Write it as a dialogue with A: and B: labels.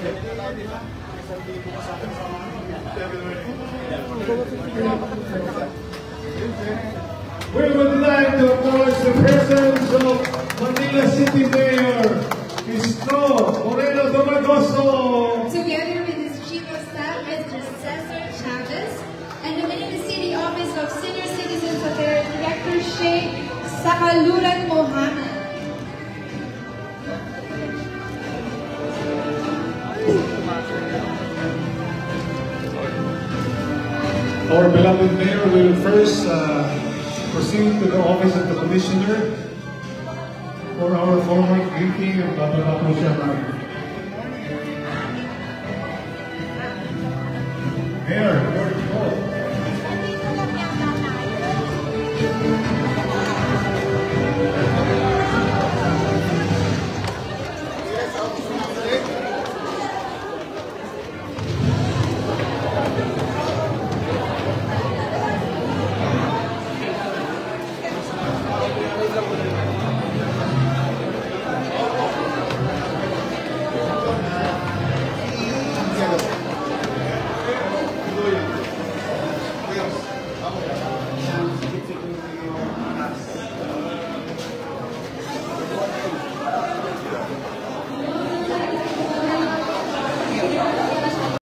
A: We would like to acknowledge the presence of Manila City Mayor Isko Moreno Domagoso.
B: Together with his Chief of Staff, Mr. Cesar Chavez, and the Manila City Office of Senior Citizens Affairs Director Sheikh Sakaluran Mohammed.
A: Our beloved Mayor will first proceed to the office of the Commissioner for our formal greeting of Babapo Siya.